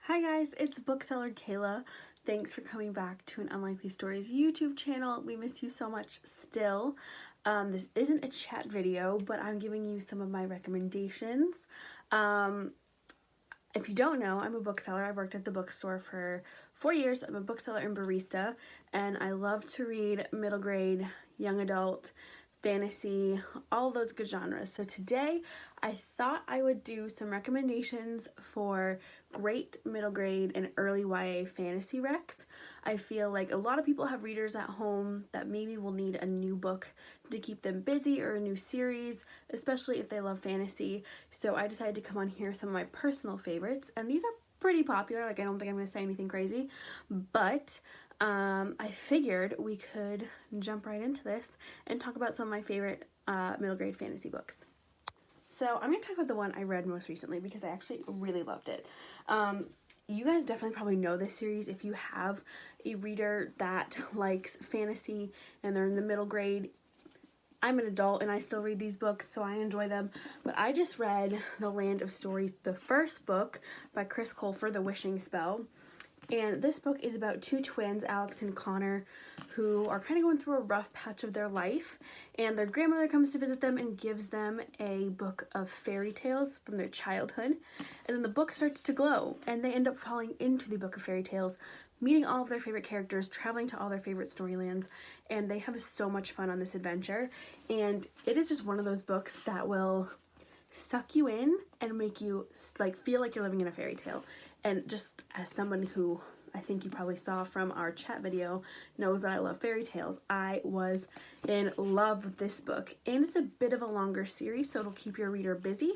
Hi guys, it's Bookseller Kayla. Thanks for coming back to an Unlikely Stories YouTube channel. We miss you so much still. This isn't a chat video, but I'm giving you some of my recommendations. If you don't know, I'm a bookseller. I've worked at the bookstore for 4 years. I'm a bookseller and barista, and I love to read middle grade, young adult, fantasy, all those good genres. So today I thought I would do some recommendations for great middle grade and early YA fantasy recs. I feel like a lot of people have readers at home that maybe will need a new book to keep them busy or a new series, especially if they love fantasy. So I decided to come on here some of my personal favorites, and these are pretty popular. Like, I don't think I'm going to say anything crazy, but I figured we could jump right into this and talk about some of my favorite middle grade fantasy books. So I'm going to talk about the one I read most recently because I actually really loved it. You guys definitely probably know this series if you have a reader that likes fantasy and they're in the middle grade. I'm an adult and I still read these books, so I enjoy them. But I just read The Land of Stories, the first book by Colfer, The Wishing Spell. And this book is about two twins, Alex and Connor, who are kind of going through a rough patch of their life. And their grandmother comes to visit them and gives them a book of fairy tales from their childhood. And then the book starts to glow, and they end up falling into the book of fairy tales, meeting all of their favorite characters, traveling to all their favorite storylands, and they have so much fun on this adventure. And it is just one of those books that will suck you in and make you feel like you're living in a fairy tale. And just as someone who I think you probably saw from our chat video knows that I love fairy tales, I was in love with this book. And it's a bit of a longer series, so it'll keep your reader busy.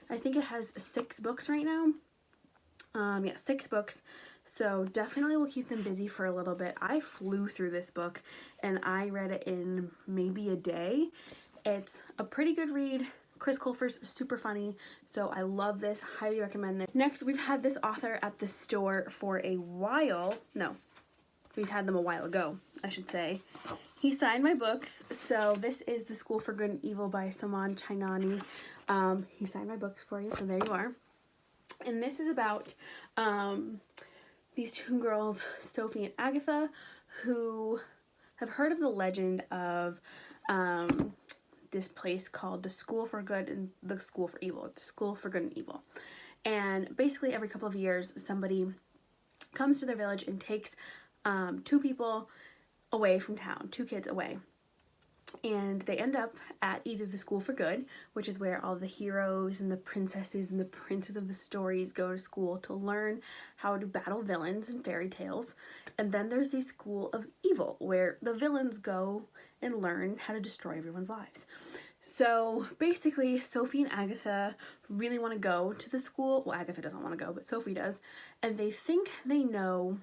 I think it has 6 books right now. 6 books. So definitely will keep them busy for a little bit. I flew through this book and I read it in maybe a day. It's a pretty good read. Colfer's super funny, so I love this, highly recommend this. Next, we've had this author at the store for a while. No, we've had them a while ago, I should say. He signed my books, so this is The School for Good and Evil by Soman, Chainani. He signed my books for you, so there you are. And this is about these two girls, Sophie and Agatha, who have heard of the legend of this place called the School for Good and the School for Evil, the School for Good and Evil. And basically every couple of years somebody comes to their village and takes 2 people away from town, 2 kids away. And they end up at either the School for Good, which is where all the heroes and the princesses and the princes of the stories go to school to learn how to battle villains and fairy tales. And then there's the School of Evil, where the villains go and learn how to destroy everyone's lives. So basically, Sophie and Agatha really want to go to the school. Well, Agatha doesn't want to go, but Sophie does. And they think they know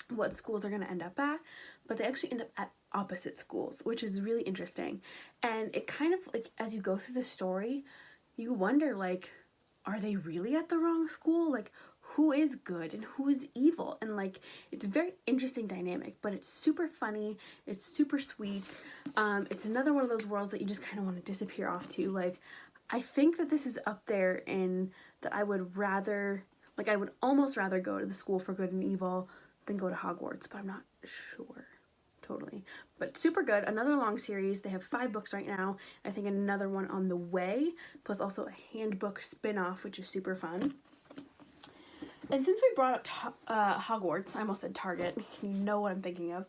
what schools are going to end up at, but they actually end up at opposite schools, which is really interesting. And it kind of, like, as you go through the story, you wonder, like, are they really at the wrong school? Like, who is good and who is evil? And like, it's a very interesting dynamic, but it's super funny, it's super sweet. It's another one of those worlds that you just kind of want to disappear off to. Like, I think that this is up there in that I would rather, like, I would almost rather go to the School for Good and Evil than go to Hogwarts, but I'm not sure totally. But super good. Another long series. They have 5 books right now. I think another one on the way, plus also a handbook spin-off, which is super fun. And since we brought up Hogwarts, I almost said Target, you know what I'm thinking of.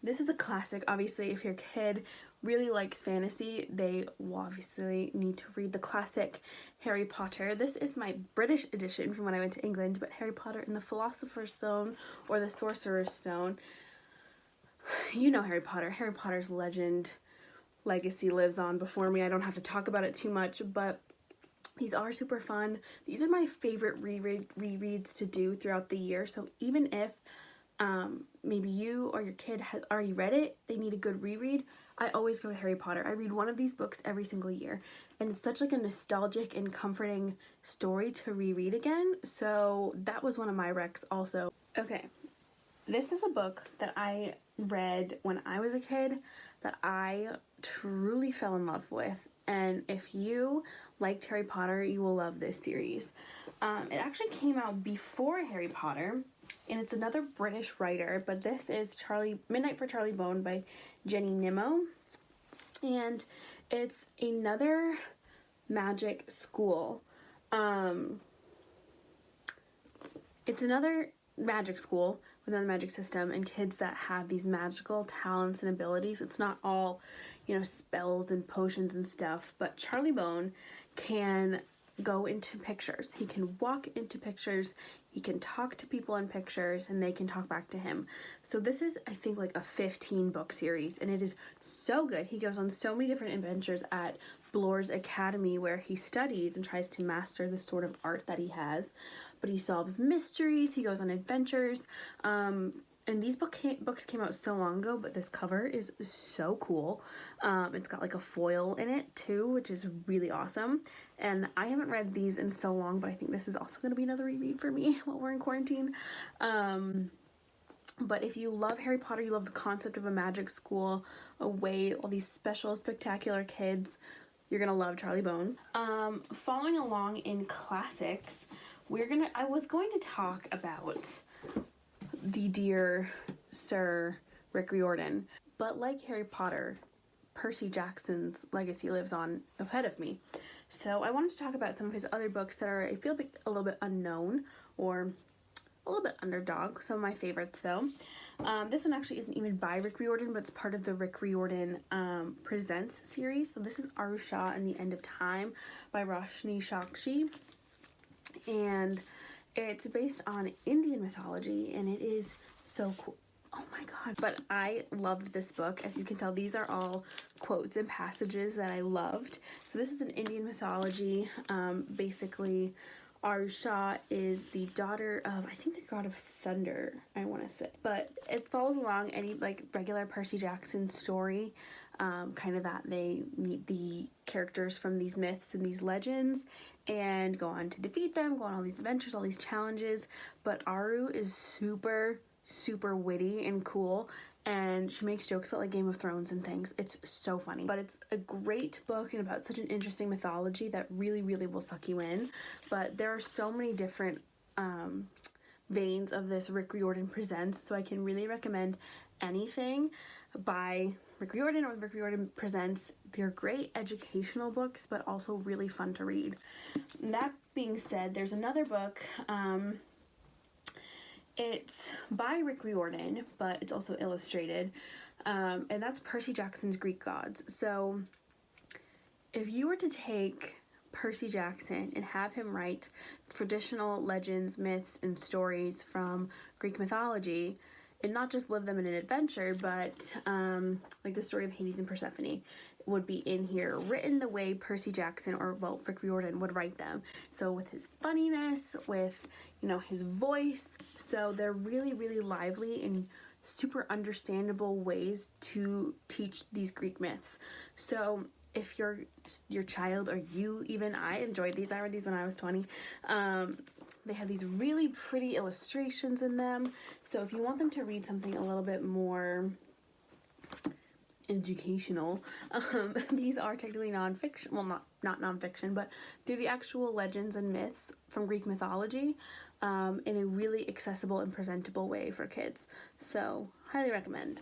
This is a classic. Obviously, if your kid really likes fantasy, they will obviously need to read the classic Harry Potter. This is my British edition from when I went to England, but Harry Potter and the Philosopher's Stone, or the Sorcerer's Stone. You know Harry Potter. Harry Potter's legend, legacy lives on before me. I don't have to talk about it too much, but these are super fun. These are my favorite rereads to do throughout the year. So even if maybe you or your kid has already read it, they need a good reread, I always go to Harry Potter. I read one of these books every single year. And it's such like a nostalgic and comforting story to reread again. So that was one of my recs also. Okay, this is a book that I read when I was a kid that I truly fell in love with. And if you liked Harry Potter, you will love this series. It actually came out before Harry Potter, and it's another British writer, but this is Midnight for Charlie Bone by Jenny Nimmo, and it's another magic school. It's another magic school within the magic system, and kids that have these magical talents and abilities. It's not all, spells and potions and stuff, but Charlie Bone can go into pictures. He can walk into pictures, he can talk to people in pictures, and they can talk back to him. So this is, I think, like a 15 book series, and it is so good. He goes on so many different adventures at Blor's Academy, where he studies and tries to master the sort of art that he has. But he solves mysteries, he goes on adventures, and these books came out so long ago, but this cover is so cool. It's got like a foil in it too, which is really awesome. And I haven't read these in so long, but I think this is also going to be another reread for me while we're in quarantine. But if you love Harry Potter, you love the concept of a magic school, all these special, spectacular kids, you're going to love Charlie Bone. Following along in classics, I was going to talk about the dear Sir Rick Riordan, but like Harry Potter, Percy Jackson's legacy lives on ahead of me. So I wanted to talk about some of his other books that are, I feel, a little bit unknown or a little bit underdog. Some of my favorites, though. This one actually isn't even by Rick Riordan, but it's part of the Rick Riordan Presents series. So this is Shah and the End of Time by Roshani Chokshi. And it's based on Indian mythology, and it is so cool. Oh my god. But I loved this book. As you can tell, these are all quotes and passages that I loved. So this is an Indian mythology. Basically, Shah is the daughter of, I think, the god of thunder, I want to say. But it follows along any regular Percy Jackson story, kind of that they meet the characters from these myths and these legends and go on to defeat them, go on all these adventures, all these challenges. But Aru is super witty and cool, and she makes jokes about Game of Thrones and things. It's so funny. But it's a great book and about such an interesting mythology that really will suck you in. But there are so many different veins of this Rick Riordan Presents, so I can really recommend anything by Rick Riordan or Rick Riordan Presents. They're great educational books, but also really fun to read. And that being said, there's another book. It's by Rick Riordan, but it's also illustrated, and that's Percy Jackson's Greek Gods. So if you were to take Percy Jackson and have him write traditional legends, myths, and stories from Greek mythology, and not just live them in an adventure, but the story of Hades and Persephone would be in here, written the way Percy Jackson Rick Riordan would write them. So with his funniness, with his voice, so they're really lively and super understandable ways to teach these Greek myths. So if your child or you, even I enjoyed these. I read these when I was 20. They have these really pretty illustrations in them. So if you want them to read something a little bit more educational, these are technically nonfiction. Well, not nonfiction, but they're the actual legends and myths from Greek mythology in a really accessible and presentable way for kids. So highly recommend.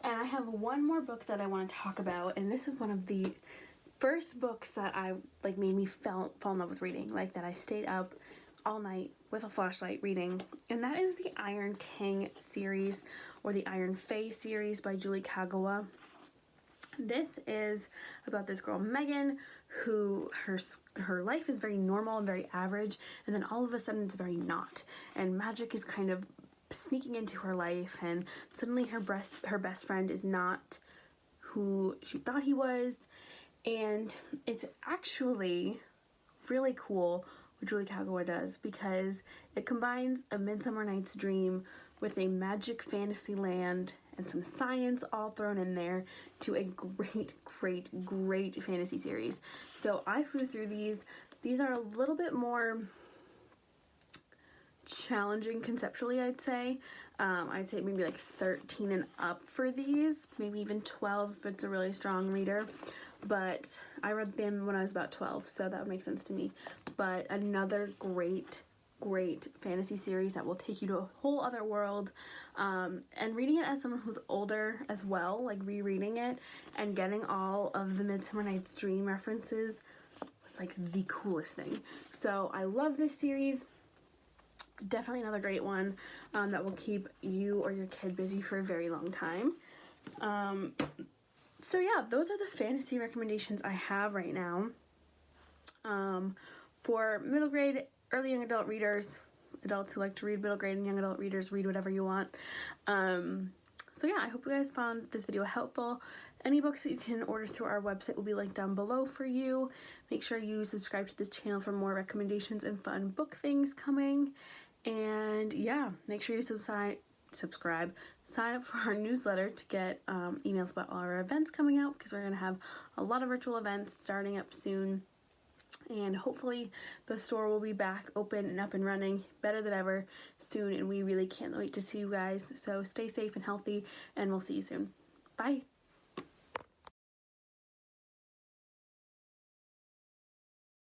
And I have one more book that I want to talk about, and this is one of the first books that I made me fall in love with reading, that I stayed up all night with a flashlight reading, and that is the Iron King series, or the Iron Fae series by Julie Kagawa. This is about this girl Megan, who her life is very normal and very average, and then all of a sudden it's very not, and magic is kind of sneaking into her life, and suddenly her best friend is not who she thought he was. And it's actually really cool what Julie Kagawa does, because it combines A Midsummer Night's Dream with a magic fantasy land and some science all thrown in there to a great fantasy series. So I flew through these. These are a little bit more challenging conceptually, I'd say. I'd say maybe 13 and up for these, maybe even 12 if it's a really strong reader. but I read them when I was about 12, so that would make sense to me. But another great fantasy series that will take you to a whole other world, and reading it as someone who's older as well, like rereading it and getting all of the Midsummer Night's Dream references was like the coolest thing. So I love this series. Definitely another great one that will keep you or your kid busy for a very long time. So yeah, those are the fantasy recommendations I have right now. For middle grade, early young adult readers, adults who like to read middle grade, and young adult readers, read whatever you want. So yeah, I hope you guys found this video helpful. Any books that you can order through our website will be linked down below for you. Make sure you subscribe to this channel for more recommendations and fun book things coming. And yeah, make sure you subscribe, sign up for our newsletter to get emails about all our events coming out, because we're going to have a lot of virtual events starting up soon. And hopefully the store will be back open and up and running better than ever soon, and we really can't wait to see you guys. So stay safe and healthy, and we'll see you soon. Bye!